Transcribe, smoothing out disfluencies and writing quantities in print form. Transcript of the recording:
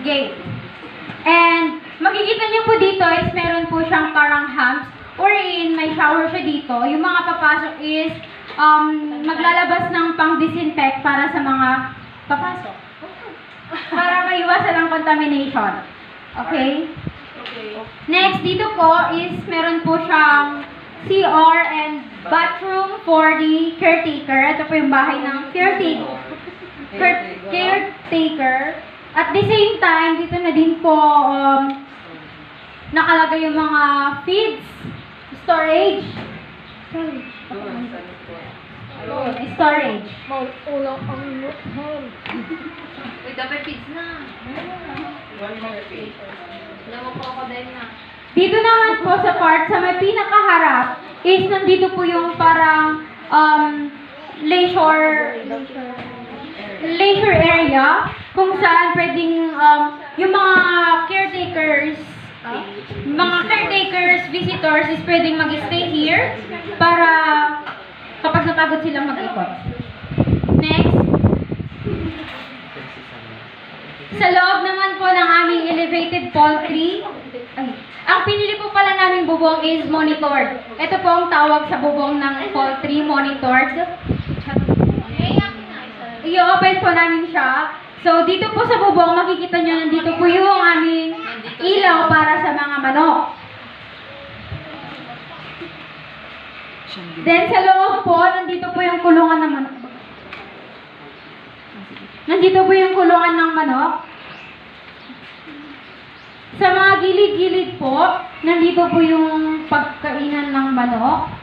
gate. And makikita niyo po dito is meron po siyang parang humps wherein may shower siya dito. Yung mga papasok is maglalabas ng pang-disinfect para sa mga papasok. Para maiwasan ang contamination. Okay? Next, dito po is meron po siyang CR and bathroom for the caretaker. Ito po yung bahay ng caretaker. At the same time, dito na din po nakalagay yung mga feeds, storage. Storage. Uy, dapat feeds na. Alam mo po ako dahil na. Dito naman po sa part, sa may pinakaharap, is nandito po yung parang leisure area kung saan pwedeng yung mga caretakers, visitors is pwedeng mag-stay here para kapag napagod silang mag-ikot. Next. Sa loob naman po ng aming elevated poultry, ang pinili po pala naming bubong is monitored. Ito po ang tawag sa bubong ng poultry, monitored. I-open po namin siya. So, dito po sa bubong, makikita nyo, nandito po yung aming ilaw para sa mga manok. Then, sa loob po, nandito po yung kulungan ng manok. Nandito po yung kulungan ng manok. Sa mga gilid-gilid po, nandito po yung pagkainan ng manok.